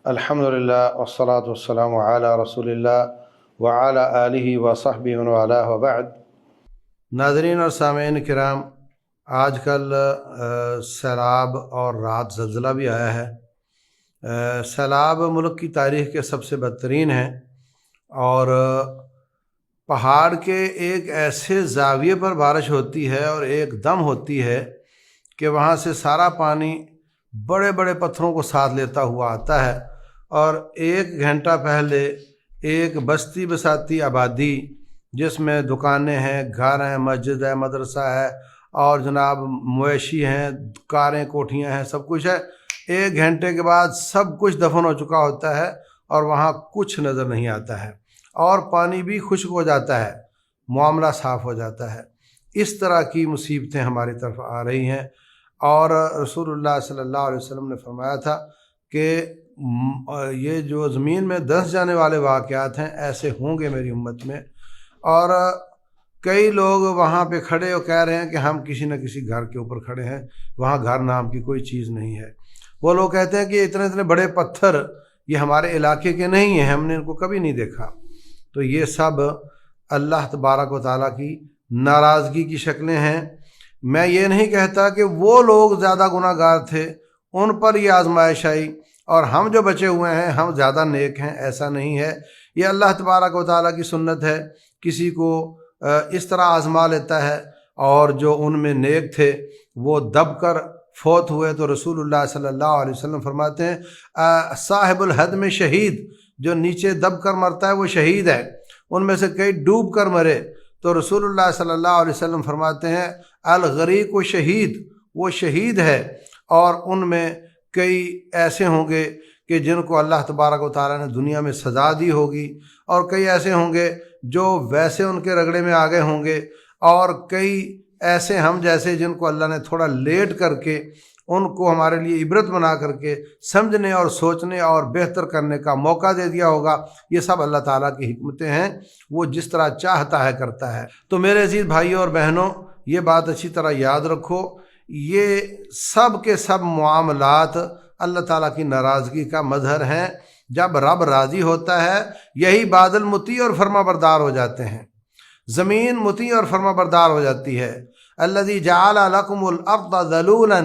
الحمدللہ والصلاة والسلام علی رسول اللہ وعلی آلہ وصحبہ ومن والہ وبعد۔ ناظرین اور سامعین کرام، آج کل سیلاب اور رات زلزلہ بھی آیا ہے۔ سیلاب ملک کی تاریخ کے سب سے بدترین ہیں اور پہاڑ کے ایک ایسے زاویے پر بارش ہوتی ہے اور ایک دم ہوتی ہے کہ وہاں سے سارا پانی بڑے بڑے پتھروں کو ساتھ لیتا ہوا آتا ہے، اور ایک گھنٹہ پہلے ایک بستی بساتی آبادی جس میں دکانیں ہیں، گھر ہیں، مسجد ہے، مدرسہ ہے اور جناب مویشی ہیں، کاریں، کوٹھیاں ہیں، سب کچھ ہے، ایک گھنٹے کے بعد سب کچھ دفن ہو چکا ہوتا ہے اور وہاں کچھ نظر نہیں آتا ہے اور پانی بھی خشک ہو جاتا ہے، معاملہ صاف ہو جاتا ہے۔ اس طرح کی مصیبتیں ہماری طرف آ رہی ہیں، اور رسول اللہ صلی اللہ علیہ وسلم نے فرمایا تھا کہ یہ جو زمین میں دھنس جانے والے واقعات ہیں ایسے ہوں گے میری امت میں۔ اور کئی لوگ وہاں پہ کھڑے اور کہہ رہے ہیں کہ ہم کسی نہ کسی گھر کے اوپر کھڑے ہیں، وہاں گھر نام کی کوئی چیز نہیں ہے۔ وہ لوگ کہتے ہیں کہ اتنے اتنے بڑے پتھر یہ ہمارے علاقے کے نہیں ہیں، ہم نے ان کو کبھی نہیں دیکھا۔ تو یہ سب اللہ تبارک و تعالیٰ کی ناراضگی کی شکلیں ہیں۔ میں یہ نہیں کہتا کہ وہ لوگ زیادہ گناہ گار تھے، ان پر یہ آزمائش آئی اور ہم جو بچے ہوئے ہیں ہم زیادہ نیک ہیں، ایسا نہیں ہے۔ یہ اللہ تبارک و تعالیٰ کی سنت ہے، کسی کو اس طرح آزما لیتا ہے، اور جو ان میں نیک تھے وہ دب کر فوت ہوئے تو رسول اللہ صلی اللہ علیہ وسلم فرماتے ہیں صاحب الحد میں شہید، جو نیچے دب کر مرتا ہے وہ شہید ہے۔ ان میں سے کئی ڈوب کر مرے تو رسول اللہ صلی اللہ علیہ وسلم فرماتے ہیں الغریق و شہید، وہ شہید ہے۔ اور ان میں کئی ایسے ہوں گے کہ جن کو اللہ تبارک و تعالیٰ نے دنیا میں سزا دی ہوگی، اور کئی ایسے ہوں گے جو ویسے ان کے رگڑے میں آگے ہوں گے، اور کئی ایسے ہم جیسے جن کو اللہ نے تھوڑا لیٹ کر کے ان کو ہمارے لیے عبرت بنا کر کے سمجھنے اور سوچنے اور بہتر کرنے کا موقع دے دیا ہوگا۔ یہ سب اللہ تعالیٰ کی حکمتیں ہیں، وہ جس طرح چاہتا ہے کرتا ہے۔ تو میرے عزیز بھائیوں اور بہنوں، یہ بات اچھی طرح یاد رکھو، یہ سب کے سب معاملات اللہ تعالیٰ کی ناراضگی کا مظہر ہیں۔ جب رب راضی ہوتا ہے یہی بادل مطیع اور فرما بردار ہو جاتے ہیں، زمین مطیع اور فرما بردار ہو جاتی ہے۔ الذی جعل لکم الارض ذلولا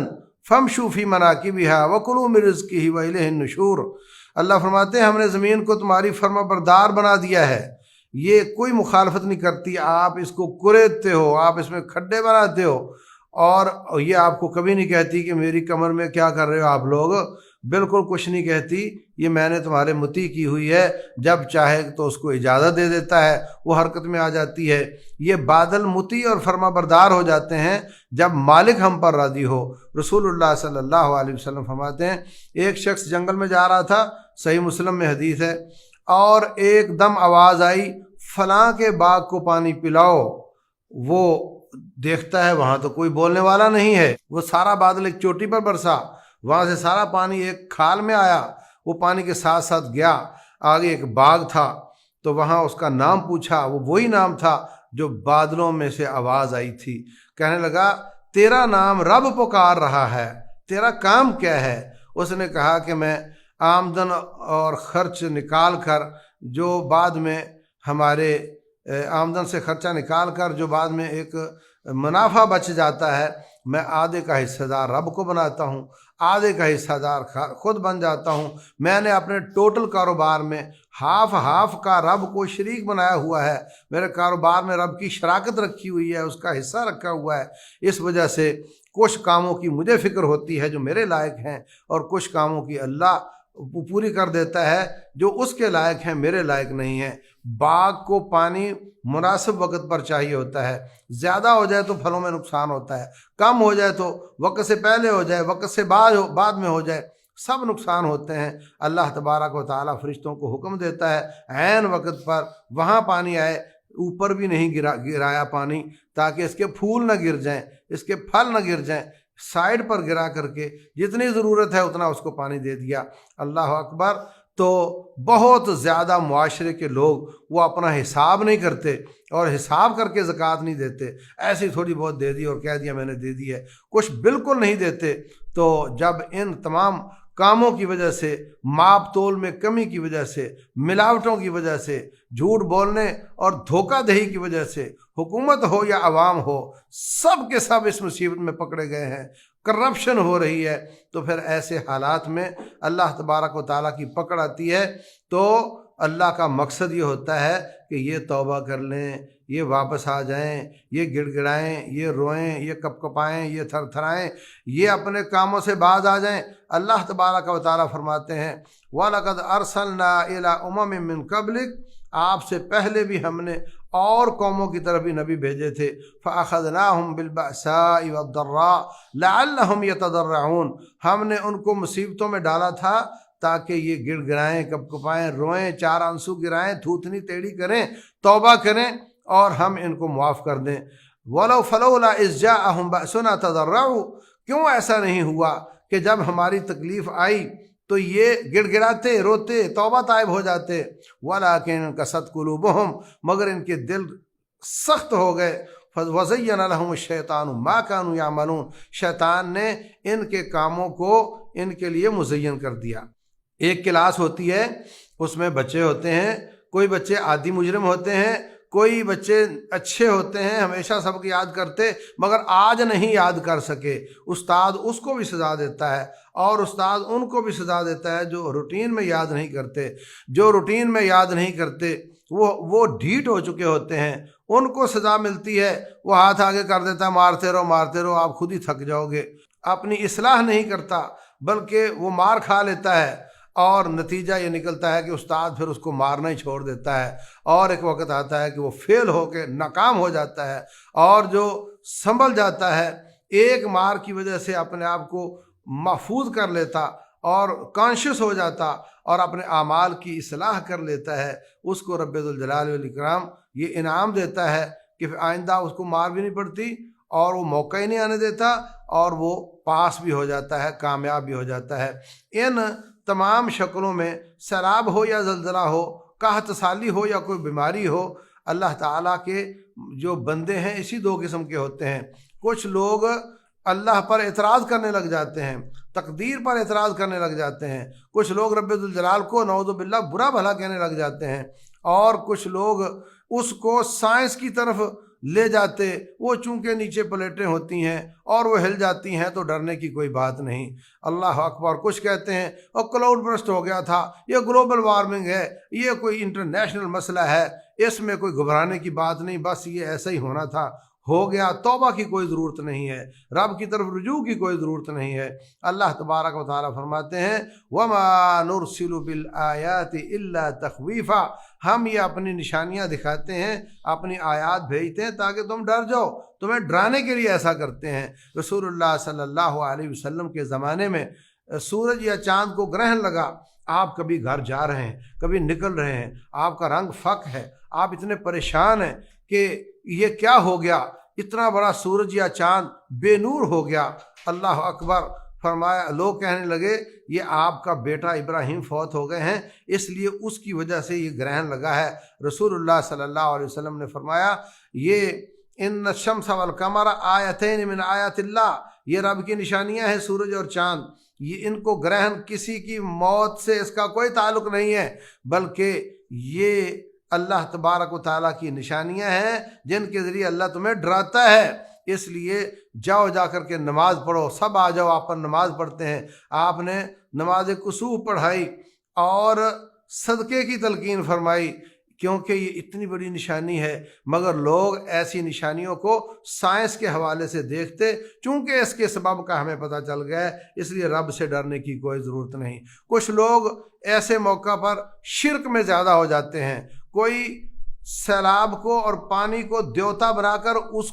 فامشوا فی مناکبہا وکلوا من رزقہ والیہ النشور۔ اللہ فرماتے ہیں ہم نے زمین کو تمہاری فرما بردار بنا دیا ہے، یہ کوئی مخالفت نہیں کرتی، آپ اس کو کریدتے ہو، آپ اس میں کھڈے بناتے ہو، اور یہ آپ کو کبھی نہیں کہتی کہ میری کمر میں کیا کر رہے ہو آپ لوگ، بالکل کچھ نہیں کہتی، یہ میں نے تمہارے مطیع کی ہوئی ہے، جب چاہے تو اس کو اجازت دے دیتا ہے، وہ حرکت میں آ جاتی ہے۔ یہ بادل مطیع اور فرما بردار ہو جاتے ہیں جب مالک ہم پر راضی ہو۔ رسول اللہ صلی اللہ علیہ وسلم فرماتے ہیں ایک شخص جنگل میں جا رہا تھا، صحیح مسلم میں حدیث ہے، اور ایک دم آواز آئی فلاں کے باغ کو پانی پلاؤ۔ وہ دیکھتا ہے وہاں تو کوئی بولنے والا نہیں ہے، وہ سارا بادل ایک چوٹی پر برسا، وہاں سے سارا پانی ایک کھال میں آیا، وہ پانی کے ساتھ ساتھ گیا، آگے ایک باغ تھا تو وہاں اس کا نام پوچھا، وہ وہی نام تھا جو بادلوں میں سے آواز آئی تھی۔ کہنے لگا تیرا نام رب پکار رہا ہے، تیرا کام کیا ہے؟ اس نے کہا کہ میں آمدن اور خرچ نکال کر جو بعد میں ہمارے آمدن سے خرچہ نکال کر جو بعد میں ایک منافع بچ جاتا ہے، میں آدھے کا حصہ دار رب کو بناتا ہوں، آدھے کا حصہ دار خود بن جاتا ہوں۔ میں نے اپنے ٹوٹل کاروبار میں ہاف کا رب کو شریک بنایا ہوا ہے، میرے کاروبار میں رب کی شراکت رکھی ہوئی ہے، اس کا حصہ رکھا ہوا ہے۔ اس وجہ سے کچھ کاموں کی مجھے فکر ہوتی ہے جو میرے لائق ہیں، اور کچھ کاموں کی اللہ پوری کر دیتا ہے جو اس کے لائق ہیں، میرے لائق نہیں ہیں۔ باغ کو پانی مناسب وقت پر چاہیے ہوتا ہے، زیادہ ہو جائے تو پھلوں میں نقصان ہوتا ہے، کم ہو جائے تو وقت سے پہلے ہو جائے، وقت سے بعد میں ہو جائے، سب نقصان ہوتے ہیں۔ اللہ تبارک و تعالیٰ فرشتوں کو حکم دیتا ہے عین وقت پر وہاں پانی آئے، اوپر بھی نہیں گرایا پانی تاکہ اس کے پھول نہ گر جائیں، اس کے پھل نہ گر جائیں، سائڈ پر گرا کر کے جتنی ضرورت ہے اتنا اس کو پانی دے دیا۔ اللہ اکبر۔ تو بہت زیادہ معاشرے کے لوگ وہ اپنا حساب نہیں کرتے اور حساب کر کے زکوٰۃ نہیں دیتے، ایسی تھوڑی بہت دے دی اور کہہ دیا میں نے دے دی ہے، کچھ بالکل نہیں دیتے۔ تو جب ان تمام کاموں کی وجہ سے، ماپ تول میں کمی کی وجہ سے، ملاوٹوں کی وجہ سے، جھوٹ بولنے اور دھوکہ دہی کی وجہ سے، حکومت ہو یا عوام ہو، سب کے سب اس مصیبت میں پکڑے گئے ہیں، کرپشن ہو رہی ہے۔ تو پھر ایسے حالات میں اللہ تبارک و تعالیٰ کی پکڑ آتی ہے، تو اللہ کا مقصد یہ ہوتا ہے کہ یہ توبہ کر لیں، یہ واپس آ جائیں، یہ گڑ گڑائیں، یہ روئیں، یہ کپ کپائیں، یہ تھر تھرائیں، یہ اپنے کاموں سے باز آ جائیں۔ اللہ تبارک و تعالیٰ فرماتے ہیں وَلَقَدْ أَرْسَلْنَا إِلَىٰ أُمَمٍ مِّن قَبْلِكَ، آپ سے پہلے بھی ہم نے اور قوموں کی طرف بھی نبی بھیجے تھے، فَأَخَذْنَاهُمْ بِالْبَأْسَاءِ وَالضَّرَّاءِ لَعَلَّهُمْ يَتَضَرَّعُونَ، ہم نے ان کو مصیبتوں میں ڈالا تھا تاکہ یہ گڑ گڑائیں، کپ کپائیں، روئیں، چار آنسو گرائیں، تھوتنی ٹیڑھی کریں، توبہ کریں اور ہم ان کو معاف کر دیں۔ وَلَوْ فَلَوْلَا إِذْ جَاءَهُمْ بَأْسُنَا تَضَرَّعُوا، کیوں ایسا نہیں ہوا کہ جب ہماری تکلیف آئی تو یہ گڑ گڑاتے، روتے، توبہ طائب ہو جاتے۔ وَلَٰكِن قَسَتْ قُلُوبُهُمْ، مگر ان کے دل سخت ہو گئے۔ وَزَيَّنَ لَهُمُ الشَّيْطَانُ مَا كَانُوا يَعْمَلُونَ، شیطان نے ان کے کاموں کو ان کے لیے مزین کر دیا۔ ایک کلاس ہوتی ہے، اس میں بچے ہوتے ہیں، کوئی بچے عادی مجرم ہوتے ہیں، کوئی بچے اچھے ہوتے ہیں، ہمیشہ سبق یاد کرتے، مگر آج نہیں یاد کر سکے، استاد اس کو بھی سزا دیتا ہے اور استاد ان کو بھی سزا دیتا ہے جو روٹین میں یاد نہیں کرتے۔ جو روٹین میں یاد نہیں کرتے وہ ڈھیٹ ہو چکے ہوتے ہیں، ان کو سزا ملتی ہے، وہ ہاتھ آگے کر دیتا ہے، مارتے رہو، آپ خود ہی تھک جاؤ گے۔ اپنی اصلاح نہیں کرتا بلکہ وہ مار کھا لیتا ہے، اور نتیجہ یہ نکلتا ہے کہ استاد پھر اس کو مارنا ہی چھوڑ دیتا ہے، اور ایک وقت آتا ہے کہ وہ فیل ہو کے ناکام ہو جاتا ہے، اور جو سنبھل جاتا ہے ایک مار کی وجہ سے اپنے آپ کو محفوظ کر لیتا اور کانشیس ہو جاتا اور اپنے اعمال کی اصلاح کر لیتا ہے، اس کو رب ذوالجلال والاکرام یہ انعام دیتا ہے کہ آئندہ اس کو مار بھی نہیں پڑتی اور وہ موقع ہی نہیں آنے دیتا، اور وہ پاس بھی ہو جاتا ہے، کامیاب بھی ہو جاتا ہے۔ ان تمام شکلوں میں سیلاب ہو یا زلزلہ ہو، قحط سالی ہو یا کوئی بیماری ہو، اللہ تعالیٰ کے جو بندے ہیں اسی دو قسم کے ہوتے ہیں۔ کچھ لوگ اللہ پر اعتراض کرنے لگ جاتے ہیں، تقدیر پر اعتراض کرنے لگ جاتے ہیں، کچھ لوگ رب ذوالجلال کو نعوذ باللہ برا بھلا کہنے لگ جاتے ہیں، اور کچھ لوگ اس کو سائنس کی طرف لے جاتے، وہ چونکہ نیچے پلیٹیں ہوتی ہیں اور وہ ہل جاتی ہیں تو ڈرنے کی کوئی بات نہیں۔ اللہ اکبر۔ کچھ کہتے ہیں اور کلاؤڈ برسٹ ہو گیا تھا، یہ گلوبل وارمنگ ہے، یہ کوئی انٹرنیشنل مسئلہ ہے، اس میں کوئی گھبرانے کی بات نہیں، بس یہ ایسا ہی ہونا تھا، ہو گیا، توبہ کی کوئی ضرورت نہیں ہے، رب کی طرف رجوع کی کوئی ضرورت نہیں ہے۔ اللہ تبارک و تعالیٰ فرماتے ہیں وَمَا نُرْسِلُ بِالْآيَاتِ إِلَّا تَخْوِيفًا، ہم یہ اپنی نشانیاں دکھاتے ہیں، اپنی آیات بھیجتے ہیں تاکہ تم ڈر جاؤ، تمہیں ڈرانے کے لیے ایسا کرتے ہیں۔ رسول اللہ صلی اللہ علیہ وسلم کے زمانے میں سورج یا چاند کو گرہن لگا، آپ کبھی گھر جا رہے ہیں، کبھی نکل رہے ہیں، آپ کا رنگ فک ہے، آپ اتنے پریشان ہیں کہ یہ کیا ہو گیا، اتنا بڑا سورج یا چاند بے نور ہو گیا۔ اللہ اکبر۔ فرمایا، لوگ کہنے لگے یہ آپ کا بیٹا ابراہیم فوت ہو گئے ہیں، اس لیے اس کی وجہ سے یہ گرہن لگا ہے۔ رسول اللہ صلی اللہ علیہ وسلم نے فرمایا یہ ان الشمس والقمر آیتین من آیات اللہ، یہ رب کی نشانیاں ہیں سورج اور چاند، یہ ان کو گرہن کسی کی موت سے اس کا کوئی تعلق نہیں ہے، بلکہ یہ اللہ تبارک و تعالیٰ کی نشانیاں ہیں جن کے ذریعے اللہ تمہیں ڈراتا ہے۔ اس لیے جاؤ، جا کر کے نماز پڑھو، سب آ جاؤ، آپ پر نماز پڑھتے ہیں۔ آپ نے نماز کسوف پڑھائی اور صدقے کی تلقین فرمائی، کیونکہ یہ اتنی بڑی نشانی ہے، مگر لوگ ایسی نشانیوں کو سائنس کے حوالے سے دیکھتے، چونکہ اس کے سبب کا ہمیں پتہ چل گیا ہے، اس لیے رب سے ڈرنے کی کوئی ضرورت نہیں۔ کچھ لوگ ایسے موقع پر شرک میں زیادہ ہو جاتے ہیں، کوئی سیلاب کو اور پانی کو دیوتا بنا کر اس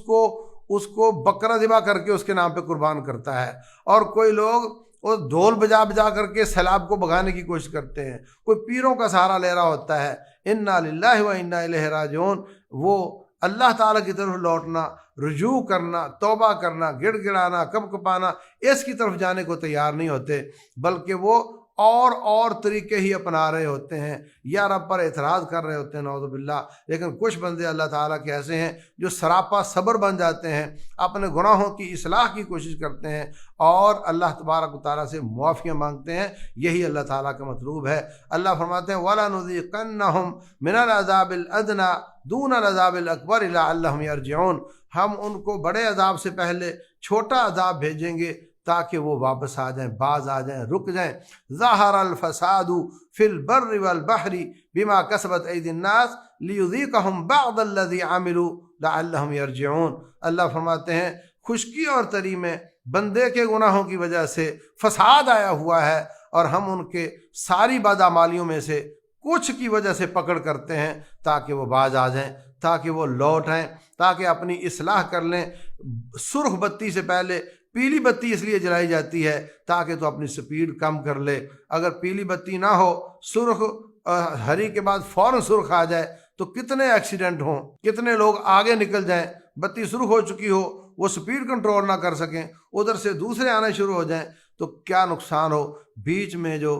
کو بکرا ذبح کر کے اس کے نام پہ قربان کرتا ہے، اور کوئی لوگ وہ ڈھول بجا بجا کر کے سیلاب کو بھگانے کی کوشش کرتے ہیں، کوئی پیروں کا سہارا لے رہا ہوتا ہے۔ انا للہ و انا الیہ راجعون، وہ اللہ تعالیٰ کی طرف لوٹنا، رجوع کرنا، توبہ کرنا، گڑ گڑانا، کپ کپانا، اس کی طرف جانے کو تیار نہیں ہوتے، بلکہ وہ اور طریقے ہی اپنا رہے ہوتے ہیں یا رب پر اعتراض کر رہے ہوتے ہیں نعوذ باللہ۔ لیکن کچھ بندے اللہ تعالیٰ کے ایسے ہیں جو سراپا صبر بن جاتے ہیں، اپنے گناہوں کی اصلاح کی کوشش کرتے ہیں اور اللہ تبارک و تعالیٰ سے معافیاں مانگتے ہیں۔ یہی اللہ تعالیٰ کا مطلوب ہے۔ اللہ فرماتے ہیں وَلَنُذِيقَنَّهُم مِّنَ الْعَذَابِ الْأَدْنَىٰ دُونَ الْعَذَابِ الْأَكْبَرِ لَعَلَّهُمْ يَرْجِعُونَ، ہم ان کو بڑے عذاب سے پہلے چھوٹا عذاب بھیجیں گے تاکہ وہ واپس آ جائیں، باز آ جائیں، رک جائیں۔ ظَهَرَ الْفَسَادُ فِي الْبَرِّ وَالْبَحْرِ بِمَا كَسَبَتْ أَيْدِي النَّاسِ لِيُذِيقَهُم بَعْضَ الَّذِي عَمِلُوا لَعَلَّهُمْ يَرْجِعُونَ۔ اللہ فرماتے ہیں خشکی اور تری میں بندے کے گناہوں کی وجہ سے فساد آیا ہوا ہے، اور ہم ان کے ساری بدعمالیوں میں سے کچھ کی وجہ سے پکڑ کرتے ہیں تاکہ وہ باز آ جائیں، تاکہ وہ لوٹ آئیں، تاکہ اپنی اصلاح کر لیں۔ سرخ بتی سے پہلے پیلی بتی اس لیے جلائی جاتی ہے تاکہ تو اپنی سپیڈ کم کر لے۔ اگر پیلی بتی نہ ہو، سرخ ہری کے بعد فوراً سرخ آ جائے تو کتنے ایکسیڈنٹ ہوں، کتنے لوگ آگے نکل جائیں۔ بتی سرخ ہو چکی ہو، وہ سپیڈ کنٹرول نہ کر سکیں، ادھر سے دوسرے آنے شروع ہو جائیں تو کیا نقصان ہو۔ بیچ میں جو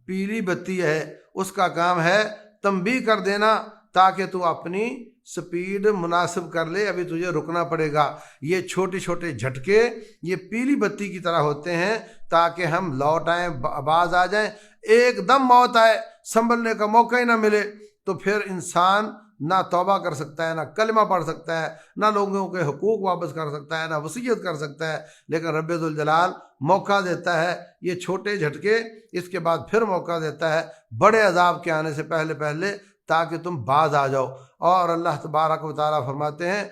پیلی بتی ہے اس کا کام ہے تنبیہ کر دینا تاکہ تو اپنی سپیڈ مناسب کر لے، ابھی تجھے رکنا پڑے گا۔ یہ چھوٹے چھوٹے جھٹکے یہ پیلی بتی کی طرح ہوتے ہیں تاکہ ہم لوٹ آئیں، باز آ جائیں۔ ایک دم موت آئے، سنبھلنے کا موقع ہی نہ ملے تو پھر انسان نہ توبہ کر سکتا ہے، نہ کلمہ پڑھ سکتا ہے، نہ لوگوں کے حقوق واپس کر سکتا ہے، نہ وصیت کر سکتا ہے۔ لیکن رب ذوالجلال موقع دیتا ہے، یہ چھوٹے جھٹکے، اس کے بعد پھر موقع دیتا ہے بڑے عذاب کے آنے سے پہلے تاکہ تم باز آ جاؤ۔ اور اللہ تبارک و تعالیٰ فرماتے ہیں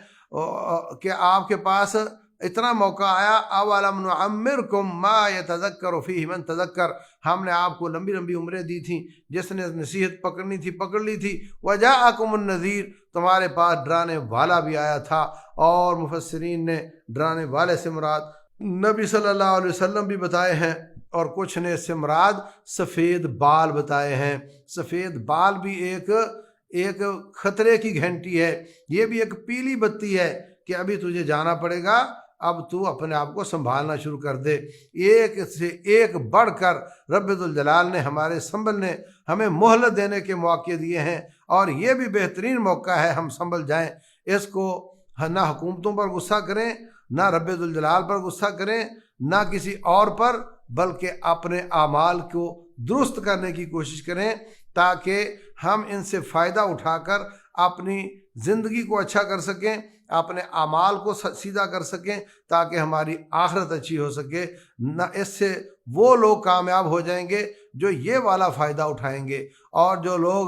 کہ آپ کے پاس اتنا موقع آیا، اولم نعمرکم ما یتذکر فیہ من تذکر، ہم نے آپ کو لمبی لمبی عمریں دی تھیں، جس نے نصیحت پکڑنی تھی پکڑ لی تھی۔ وجاءکم النذیر، تمہارے پاس ڈرانے والا بھی آیا تھا۔ اور مفسرین نے ڈرانے والے سے مراد نبی صلی اللہ علیہ وسلم بھی بتائے ہیں، اور کچھ نے اس سے مراد سفید بال بتائے ہیں۔ سفید بال بھی ایک خطرے کی گھنٹی ہے، یہ بھی ایک پیلی بتی ہے کہ ابھی تجھے جانا پڑے گا، اب تو اپنے آپ کو سنبھالنا شروع کر دے۔ ایک سے ایک بڑھ کر رب ذوالجلال نے ہمارے سنبھلنے، ہمیں مہلت دینے کے مواقع دیے ہیں، اور یہ بھی بہترین موقع ہے ہم سنبھل جائیں۔ اس کو نہ حکومتوں پر غصہ کریں، نہ رب ذوالجلال پر غصہ کریں، نہ کسی اور پر، بلکہ اپنے اعمال کو درست کرنے کی کوشش کریں تاکہ ہم ان سے فائدہ اٹھا کر اپنی زندگی کو اچھا کر سکیں، اپنے اعمال کو سیدھا کر سکیں تاکہ ہماری آخرت اچھی ہو سکے۔ نہ اس سے وہ لوگ کامیاب ہو جائیں گے جو یہ والا فائدہ اٹھائیں گے، اور جو لوگ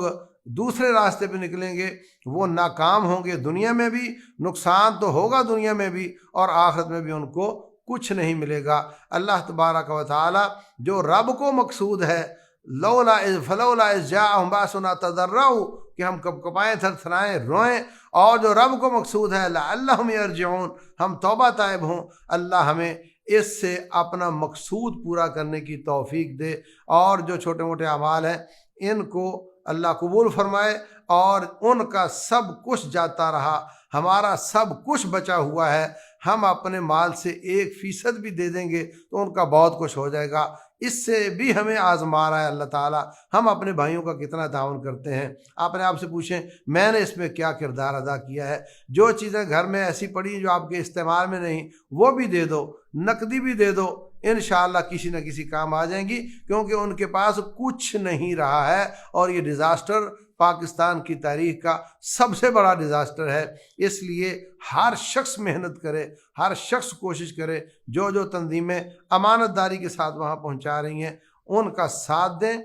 دوسرے راستے پہ نکلیں گے وہ ناکام ہوں گے۔ دنیا میں بھی نقصان تو ہوگا، دنیا میں بھی، اور آخرت میں بھی ان کو کچھ نہیں ملے گا۔ اللہ تبارک و تعالی جو رب کو مقصود ہے، فلولا اذ جاءہم باسنا تضرعوا، کہ ہم کپکپائیں، تھرتھرائیں، روئیں، اور جو رب کو مقصود ہے لعلہم یرجعون، ہم توبہ طائب ہوں، اللہ ہمیں اس سے اپنا مقصود پورا کرنے کی توفیق دے، اور جو چھوٹے موٹے اعمال ہیں ان کو اللہ قبول فرمائے، اور ان کا سب کچھ جاتا رہا، ہمارا سب کچھ بچا ہوا ہے، ہم اپنے مال سے 1% بھی دے دیں گے تو ان کا بہت کچھ ہو جائے گا۔ اس سے بھی ہمیں آزما رہا ہے اللہ تعالیٰ، ہم اپنے بھائیوں کا کتنا تعاون کرتے ہیں۔ اپنے آپ سے پوچھیں میں نے اس میں کیا کردار ادا کیا ہے۔ جو چیزیں گھر میں ایسی پڑی جو آپ کے استعمال میں نہیں، وہ بھی دے دو، نقدی بھی دے دو، انشاءاللہ کسی نہ کسی کام آ جائیں گی، کیونکہ ان کے پاس کچھ نہیں رہا ہے، اور یہ ڈیزاسٹر پاکستان کی تاریخ کا سب سے بڑا ڈیزاسٹر ہے۔ اس لیے ہر شخص محنت کرے، ہر شخص کوشش کرے، جو تنظیمیں امانت داری کے ساتھ وہاں پہنچا رہی ہیں ان کا ساتھ دیں،